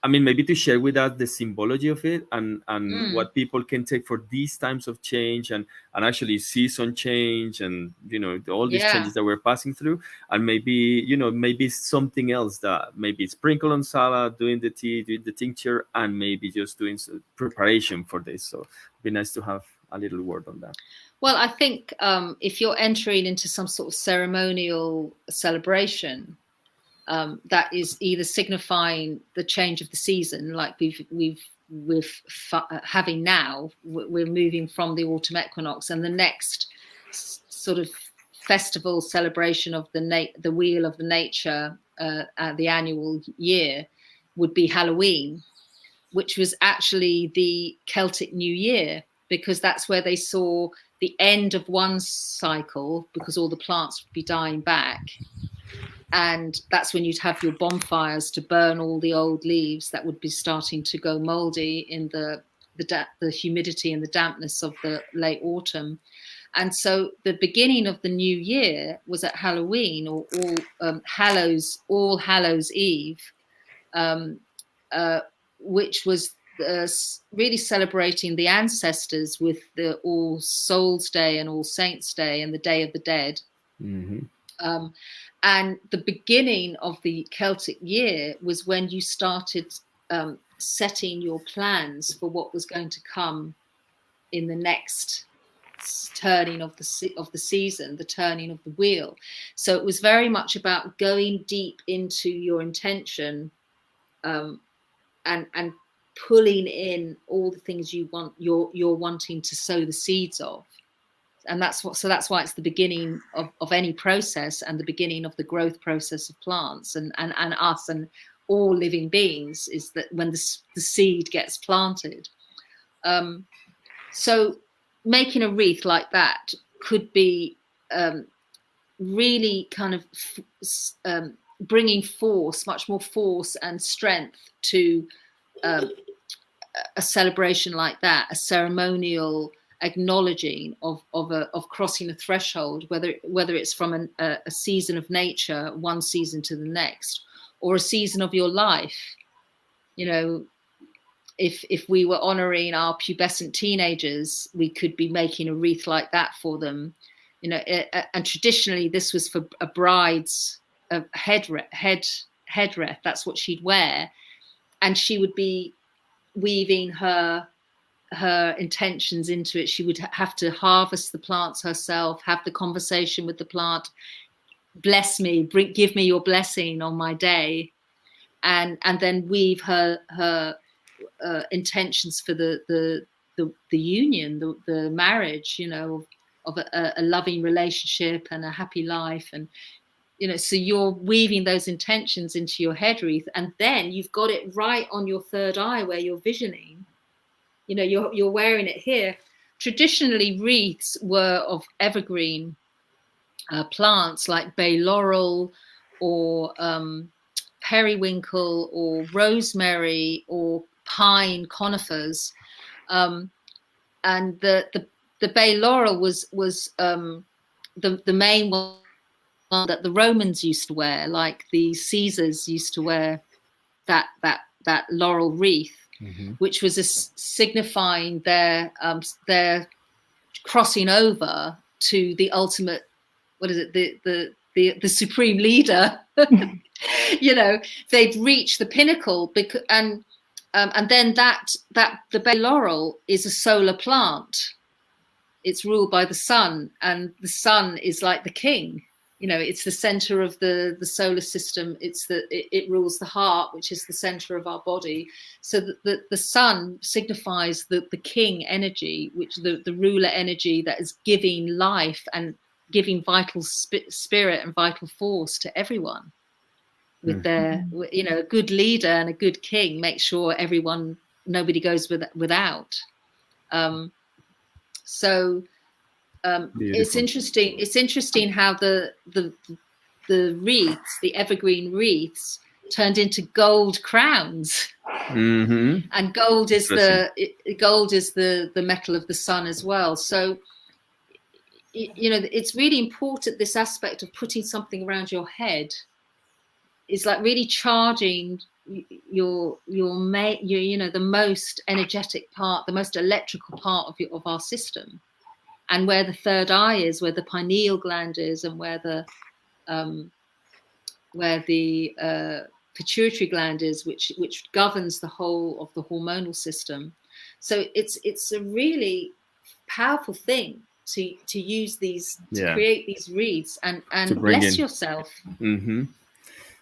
I mean, maybe to share with us the symbology of it, and what people can take for these times of change, and actually season change, and all these changes that we're passing through, and maybe maybe something else that maybe sprinkle on salad, doing the tea, doing the tincture, and maybe just doing preparation for this. So it'd be nice to have a little word on that. Well, I think if you're entering into some sort of ceremonial celebration, that is either signifying the change of the season, like we're having now. We're moving from the autumn equinox, and the next sort of festival celebration of the wheel of the nature, the annual year, would be Halloween, which was actually the Celtic New Year, because that's where they saw the end of one cycle, because all the plants would be dying back. And that's when you'd have your bonfires to burn all the old leaves that would be starting to go moldy in the humidity and the dampness of the late autumn. And so the beginning of the new year was at Halloween, or All Hallows Eve, which was really celebrating the ancestors with the All Souls Day and All Saints Day and the Day of the Dead. Mm-hmm. And the beginning of the Celtic year was when you started setting your plans for what was going to come in the next turning of the season, the turning of the wheel. So it was very much about going deep into your intention, and pulling in all the things you want, you're wanting to sow the seeds of. And that's why it's the beginning of any process, and the beginning of the growth process of plants and us and all living beings, is that when the seed gets planted. So making a wreath like that could be really kind of bringing much more force and strength to a celebration like that, a ceremonial acknowledging of crossing a threshold, whether it's from a season of nature, one season to the next, or a season of your life. If we were honoring our pubescent teenagers, we could be making a wreath like that for them. And traditionally this was for a bride's head wreath. That's what she'd wear, and she would be weaving her intentions into it. She would have to harvest the plants herself, have the conversation with the plant, bless me, give me your blessing on my day, and then weave her intentions for the union, the marriage, of a loving relationship and a happy life. And so you're weaving those intentions into your head wreath, and then you've got it right on your third eye where you're visioning. You're wearing it here. Traditionally, wreaths were of evergreen plants like bay laurel, or periwinkle, or rosemary, or pine conifers. And the bay laurel was the main one that the Romans used to wear, like the Caesars used to wear that laurel wreath. Mm-hmm. Which was signifying their crossing over to the ultimate, what is it, the supreme leader. They'd reached the pinnacle, and then the bay laurel is a solar plant. It's ruled by the sun, and the sun is like the king. It's the center of the solar system. It rules the heart, which is the center of our body. So the sun signifies the king energy, which the ruler energy that is giving life and giving vital spirit and vital force to everyone. With their, a good leader and a good king makes sure nobody goes without. It's interesting. It's interesting how the wreaths, the evergreen wreaths, turned into gold crowns. Mm-hmm. And gold is the metal of the sun as well. So, you know, it's really important, this aspect of putting something around your head is like really charging your you know, the most energetic part, the most electrical part of our system, and where the third eye is, where the pineal gland is, and where the pituitary gland is, which governs the whole of the hormonal system. So it's a really powerful thing to use these, to create these reads and bless yourself. Mm-hmm.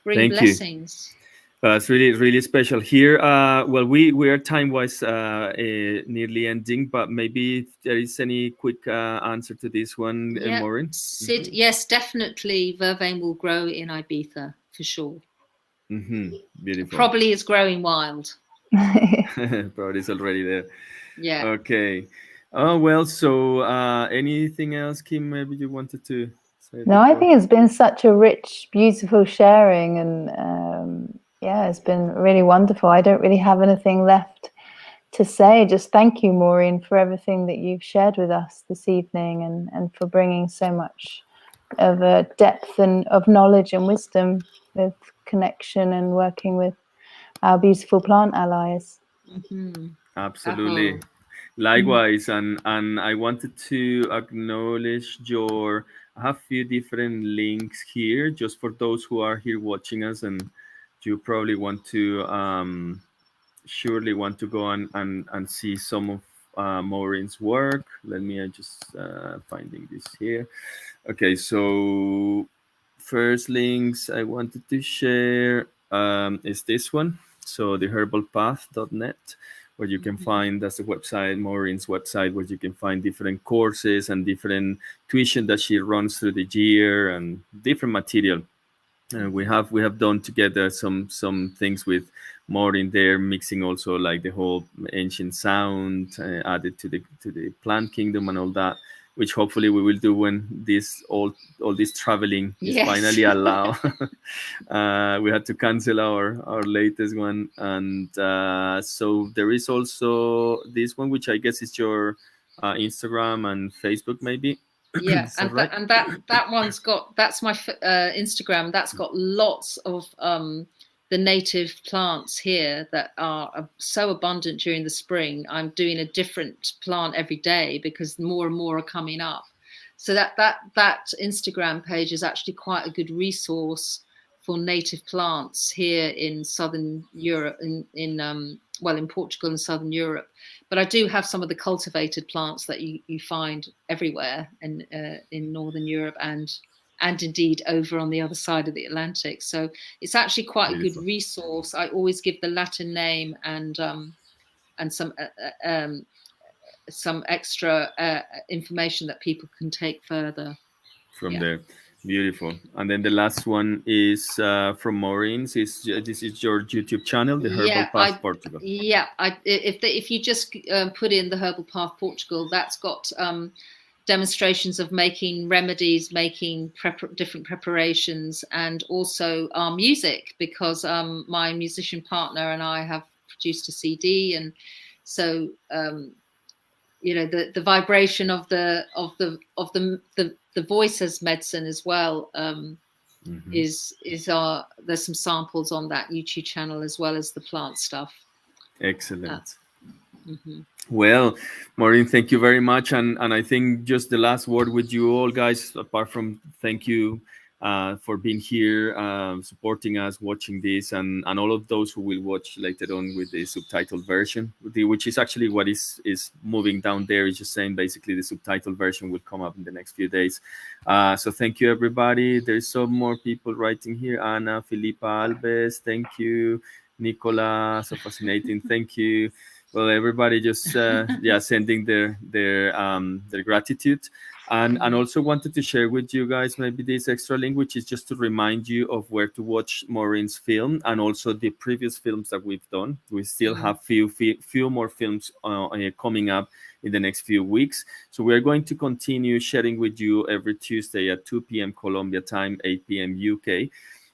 Bring Thank blessings. It's really special here. Well, we are time-wise nearly ending, but maybe if there is any quick answer to this one, Maureen? Sid, yes, definitely Vervain will grow in Ibiza, for sure. Mm-hmm. Beautiful. Probably is growing wild. Probably is already there. Yeah. Okay. Oh, well, so anything else, Kim, maybe you wanted to say? No, I think it's been such a rich, beautiful sharing, and yeah, it's been really wonderful. I don't really have anything left to say. Just thank you, Maureen, for everything that you've shared with us this evening, and for bringing so much of a depth and of knowledge and wisdom with connection and working with our beautiful plant allies. Mm-hmm. Absolutely. Likewise, and I wanted to acknowledge I have a few different links here just for those who are here watching us, and you probably want to surely want to go and see some of Maureen's work. Let me just finding this here. Okay, so first links I wanted to share is this one. So the herbalpath.net, where you can find, that's the website, Maureen's website, where you can find different courses and different tuition that she runs through the year and different material. We have done together some things with Maureen there, mixing also like the whole ancient sound added to the plant kingdom and all that, which hopefully we will do when this all this traveling is finally allowed. We had to cancel our latest one, and so there is also this one, which I guess is your Instagram and Facebook, maybe. Yeah, and that one's got, that's my Instagram. That's got lots of the native plants here that are so abundant during the spring. I'm doing a different plant every day because more and more are coming up. So that Instagram page is actually quite a good resource for native plants here in Southern Europe, in Portugal and Southern Europe. But I do have some of the cultivated plants that you find everywhere in Northern Europe and indeed over on the other side of the Atlantic. So it's actually quite a good resource. I always give the Latin name and some extra information that people can take further from there. Beautiful. And then the last one is from Maureen's. This is your YouTube channel, the Herbal Path Portugal. Yeah, if you just put in the Herbal Path Portugal, that's got demonstrations of making remedies, making different preparations, and also our music, because my musician partner and I have produced a CD, and so you know, the vibration of the voice as medicine as well is there's some samples on that YouTube channel as well as the plant stuff. Excellent. Well, Maureen, thank you very much, and I think just the last word with you all, guys, apart from thank you for being here, supporting us, watching this, and all of those who will watch later on with the subtitled version, which is actually what is moving down there. Is just saying basically the subtitled version will come up in the next few days. So thank you, everybody. There's some more people writing here. Ana, Filipa Alves, thank you. Nicola, so fascinating. Thank you. Well, everybody just sending their gratitude. And also wanted to share with you guys maybe this extra link, which is just to remind you of where to watch Maureen's film and also the previous films that we've done. We still have few more films coming up in the next few weeks. So we're going to continue sharing with you every Tuesday at 2 p.m. Colombia time, 8 p.m. UK.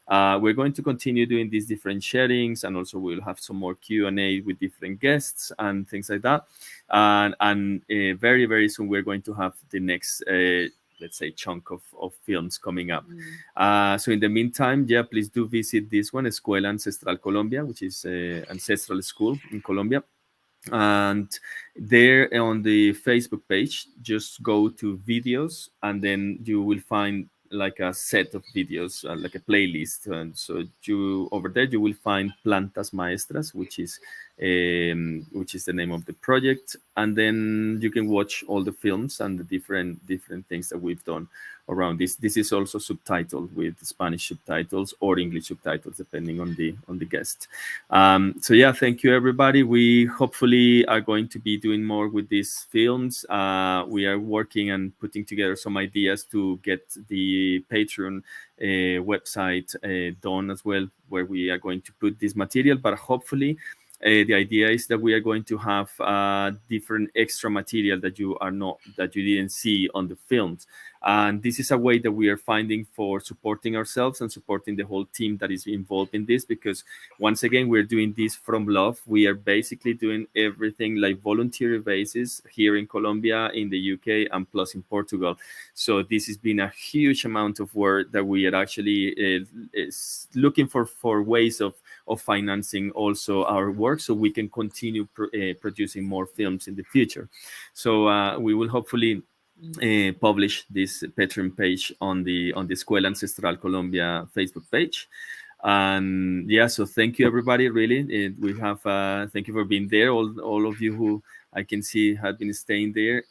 We're going to continue doing these different sharings, and also we'll have some more Q&A with different guests and things like that. And very, very soon we're going to have the next, let's say, chunk of films coming up. So in the meantime, yeah, please do visit this one, Escuela Ancestral Colombia, which is Ancestral School in Colombia. And there on the Facebook page, just go to videos, and then you will find like a set of videos, like a playlist. And so you over there you will find Plantas Maestras, which is the name of the project, and then you can watch all the films and the different things that we've done around this. This is also subtitled with Spanish subtitles or English subtitles, depending on the guest. So yeah, thank you everybody. We hopefully are going to be doing more with these films. We are working and putting together some ideas to get the Patreon website done as well, where we are going to put this material. But hopefully the idea is that we are going to have different extra material that you didn't see on the films. And this is a way that we are finding for supporting ourselves and supporting the whole team that is involved in this, because once again, we're doing this from love. We are basically doing everything like volunteer basis here in Colombia, in the UK, and plus in Portugal. So this has been a huge amount of work that we are actually looking for ways of financing also our work, so we can continue producing more films in the future. So we will hopefully publish this Patreon page on the Escuela Ancestral Colombia Facebook page. And yeah, so thank you everybody. Really, we have thank you for being there, all of you who I can see have been staying there.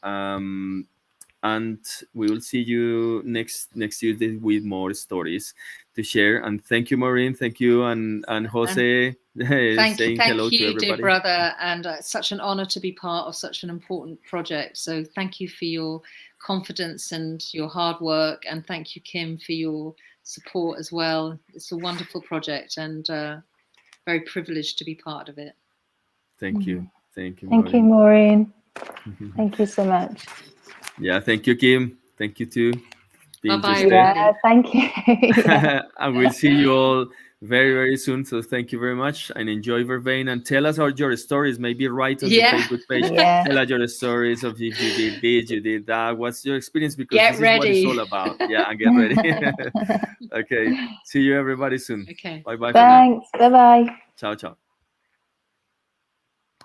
And we will see you next Tuesday with more stories to share. And thank you, Maureen. Thank you, and Jose. Thank you, to everybody. dear brother. And it's such an honor to be part of such an important project. So thank you for your confidence and your hard work. And thank you, Kim, for your support as well. It's a wonderful project, and very privileged to be part of it. Thank you. Thank you, Maureen. Thank you, Maureen. Thank you so much. Yeah, thank you, Kim. Thank you too. Bye-bye. Yeah, thank you. Yeah. And we'll see you all very, very soon. So thank you very much, and enjoy Vervain, and tell us all your stories. Maybe write on the Facebook page. Yeah. Tell us your stories of if you did this, you did that. What's your experience? Because get this ready. is what it's all about. Yeah, and get ready. Okay. See you everybody soon. Okay. Bye-bye. Thanks. Bye-bye. Ciao, ciao.